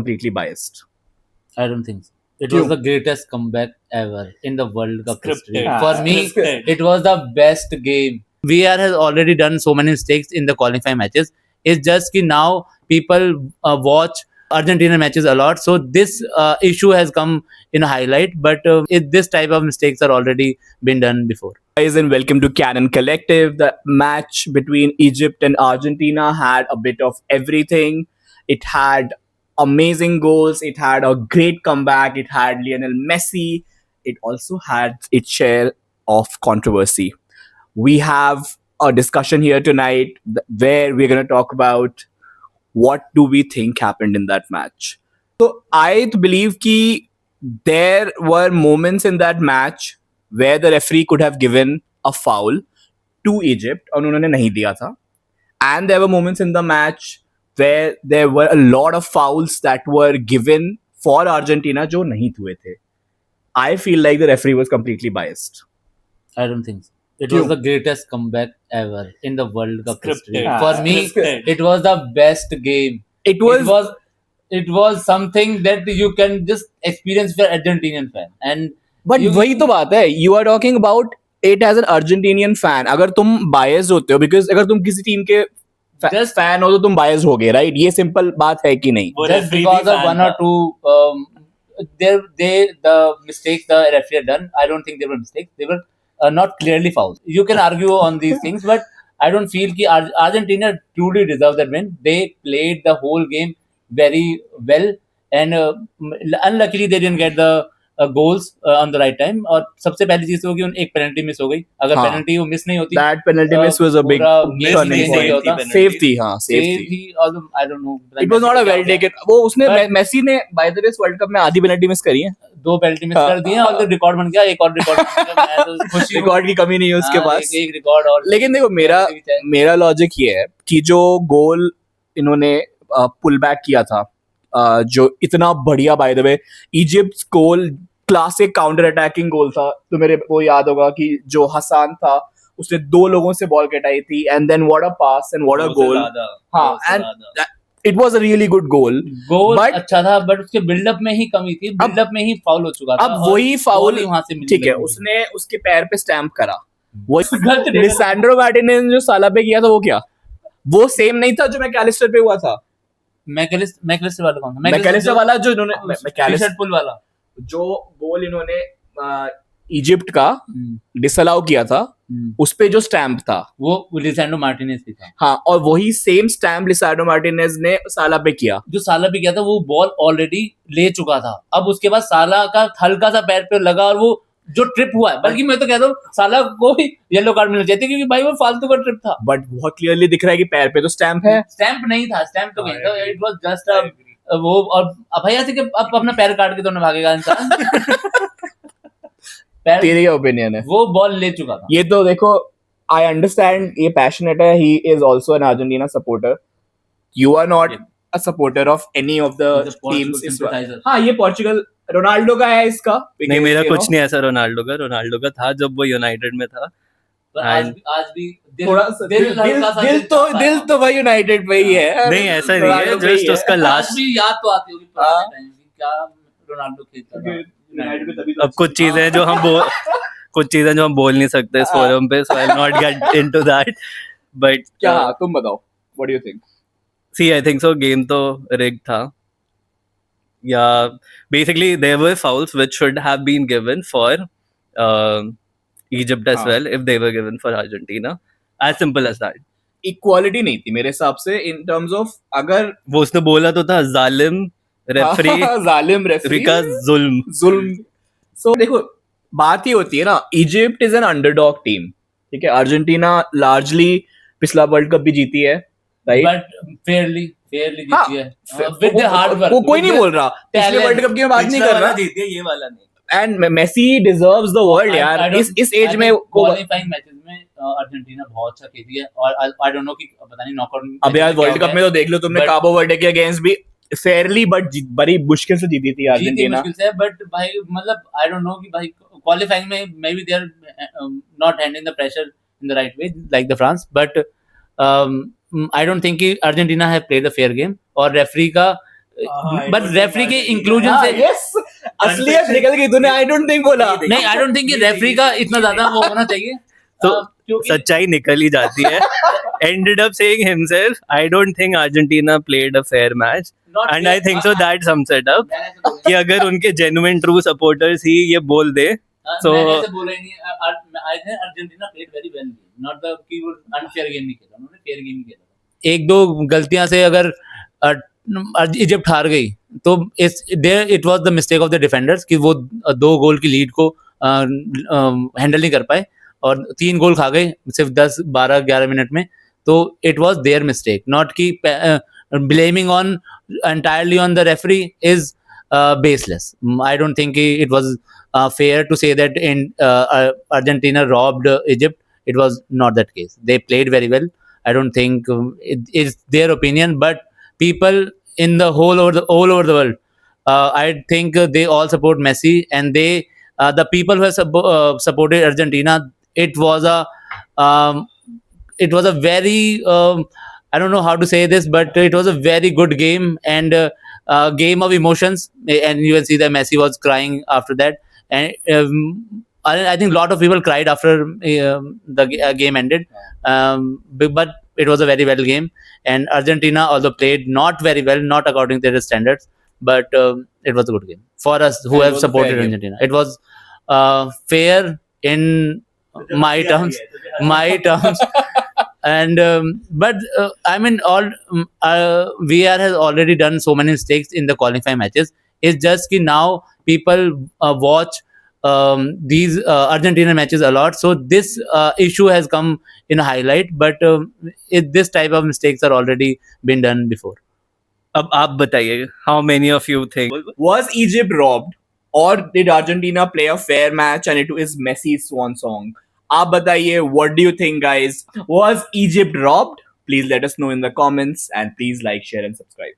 completely biased. I don't think so. It Kyun? was the greatest comeback ever in the World Cup history. Scripted. For me, Scripted. it was the best game. VR has already done so many mistakes in the qualifying matches. It's just that now people watch Argentina matches a lot, so this issue has come in a highlight. But this type of mistakes are already been done before. Guys, and welcome to Canon Collective. The match between Egypt and Argentina had a bit of everything. It had amazing goals, it had a great comeback, it had Lionel Messi, it also had its share of controversy. We have a discussion here tonight where we're going to talk about what do we think happened in that match. So I believe that there were moments in that match where the referee could have given a foul to Egypt और उन्होंने नहीं दिया था. And there were moments in the match where there were a lot of fouls that were given for Argentina जो नहीं हुए थे. I feel like the referee was completely biased. I don't think so. It Kyun? was the greatest comeback ever in the World Cup history. Scripted. For me, Scripted. it was the best game. It was, It was something that you can just experience for Argentinian fan. And but you- वही तो बात है. You are talking about it as an Argentinian fan. अगर तुम biased होते हो, because अगर तुम किसी टीम के Just- fan हो तो तुम biased हो गए, right? ये simple बात है कि नहीं? वो just referee because भी of fan one or था. two the mistakes the referee had done, I don't think they were mistakes. They were not clearly fouls. You can argue on these things, but I don't feel that Argentina truly deserved that win. They played the whole game very well, and unluckily they didn't get the goals on the right time. और सबसे पहली चीज तो कि एक penalty miss हो गई. अगर हाँ. पेनल्टी वो मिस नहीं होती, That penalty miss was a big पूरा miss turning नहीं point. होता. penalty. Safe थी, हाँ, safe save थी. ही, although I don't know. It was not a well taken. वो उसने But- मेसी ने by the way world cup में आधी पेनल्टी मिस करी है. दो पेनल्टी मिस हाँ. कर दिए और रिकॉर्ड बन गया. एक और रिकॉर्ड मैं तो खुशी हूँ. रिकॉर्ड की कमी नहीं है उसके हाँ, पास. एक रिकॉर्ड और. लेकिन देखो मेरा लॉजिक ये है कि जो गोल इन्होंने पुल बैक किया था, जो इतना बढ़िया by the way Egypt goal classic counter attacking goal था. तो मेरे को याद होगा कि जो हसान था उसने दो लोगों से बॉल कटाई थी and then what a pass and what a दो से गोल. ज्यादा, हाँ, दो से and ज्यादा. It was a really good goal. Goal But- अच्छा था, बट उसके बिल्डअप में ही कमी थी. बिल्डअप में ही फाउल हो चुका था. अब और वही ball फाउल ही वहां से मिली ठीक है, लगी. उसने उसके पैर पे स्टैम्प करा. वो गलत नहीं लिसांड्रो मार्टिनेज ने जो साला पे किया था वो क्या, वो सेम नहीं था जो मैकलिस्टर पे हुआ था. मैकलिस्टर वाला कौन था? मैकलिस्टर वाला जो इन्होंने मैकलिस्टर टी-शर्ट पुल वाला. जो गोल इन्होंने इजिप्ट का डिसअलाउ किया था उस पे जो स्टैम्प था, वो लिसांड्रो मार्टिनेज भी था. हाँ, और वही सेम स्टैम्प लिसांड्रो मार्टिनेज ने साला पे किया. जो साला भी किया था वो बॉल ऑलरेडी ले चुका था. अब उसके बाद साला का हल्का सा पैर पे लगा और वो जो ट्रिप हुआ है, बल्कि मैं तो कहता हूँ साला को ही येलो कार्ड मिलना चाहिए क्योंकि भाई वो फालतू का ट्रिप था. बट बहुत क्लियरली दिख रहा है कि पैर पे तो स्टैम्प है. स्टैम्प नहीं था. स्टैम्प तो हाँ, नहीं था. I agree. It was just वो. और अब भैया से कि अब अपना पैर काट के तो नहीं भागेगा इंसान. पैर तेरी क्या ओपिनियन है? वो बॉल ले चुका था. ये तो देखो, आई अंडरस्टैंड ये पैशनेट है. He is also an Argentina supporter. You are not a supporter of any of the He's a Portugal teams इस बार. sympathizer. हाँ, ये पोर्चुगल रोनाल्डो का है इसका. नहीं, मेरा You know, कुछ नहीं ऐसा रोनाल्डो का था जब वो यूनाइटेड में था. पर आज भी थोड़ा सा हल्का सा दिल तो भाई यूनाइटेड पे ही है. नहीं, ऐसा नहीं है, रोनाल्डो पे ही जस्ट उसका आज लास्ट. भी याद तो आती होगी पुराने टाइम की. क्या रोनाल्डो खेलता था यूनाइटेड पे तभी तो अब कुछ चीजें जो हम बोल नहीं सकते इस फोरम पे, so I will not get into that. But क्या तुम बताओ, what do you think? See, I think so game तो रिग था. या basically there were fouls which should have been given for Egypt as हाँ. well if they were given for Argentina. As simple as that. Equality नहीं थी मेरे हिसाब से in terms of अगर वो उसने बोला तो था जालिम रेफरी जालिम रेफरी का जुल्म. सो देखो, बात ही होती है ना, Egypt is an underdog team. ठीक है, अर्जेंटीना लार्जली पिछला वर्ल्ड कप भी जीती है, राइट? बट फेयरली हाँ, जीती है. With the hard work. वो कोई नहीं बोल रहा पिछले talent. वर्ल्ड कप की मैं बात नहीं कर रहा. जीती है, ये वाला नहीं. And Messi deserves the world यार. इस एज में क्वालीफाइंग मैचेस में अर्जेंटीना बहुत अच्छा खेली है. और आई डोंट नो कि पता नहीं नॉकआउट. अब यार वर्ल्ड कप में तो देख लो तुमने, But- काबो वर्डे के अगेंस्ट भी फेयरली बट बड़ी मुश्किल से जीती थी जीती अर्जेंटीना. मुश्किल से. बट भाई मतलब आई डोंट नो कि भाई क्वालीफाइंग में may be they are not handling the pressure in the right way like the France. But I don't think कि Argentina have played the fair game. और referee का but referee के inclusion से yes असलियत निकल गई तूने आई डोंट थिंक बोला नहीं, आई डोंट थिंक कि रेफरी का इतना ज्यादा वो होना चाहिए। तो क्योंकि सच्चाई निकल ही जाती है. Ended up saying himself, I don't think Argentina played a fair match. Not And fair. I think so that sums it up. मैंने ऐसे बोला- कि अगर उनके genuine true supporters ही ये बोल दे so मैंने ऐसे बोला ही नहीं। I think Argentina played very well, not the कि वो अनफेयर गेम नहीं खेला, उन्होंने फेयर गेम ही खेला। एक दो गलतियां से अगर इजिप्ट हार गई तो it was the mistake of the defenders कि वो 2 गोल की लीड को हैंडल नहीं कर पाए और 3 गोल खा गए सिर्फ 10-12-11 मिनट में। तो it was their mistake, not कि blaming on entirely on the referee is baseless. I don't think it was fair to say that Argentina robbed Egypt. It was not that case. They played very well. I don't think it is their opinion, but people in the all over the world, I think they all support Messi, and they the people who have supported Argentina. It was a very I don't know how to say this, but it was a very good game and game of emotions. And you can see that Messi was crying after that, and I think a lot of people cried after the game ended. But it was a very well game, and Argentina also played not very well, not according to their standards, but it was a good game for us who And it have was a fair supported game. Argentina. It was fair in my terms, and but I mean VR has already done so many mistakes in the qualifying matches. It's just that now people watch these Argentina matches a lot, so this issue has come in a highlight, but this type of mistakes are already been done before. अब आप बताइए, how many of you think was Egypt robbed or did Argentina play a fair match and it is Messi's swan song? आप बताइए, what do you think, guys? Was Egypt robbed? Please let us know in the comments and please like, share and subscribe.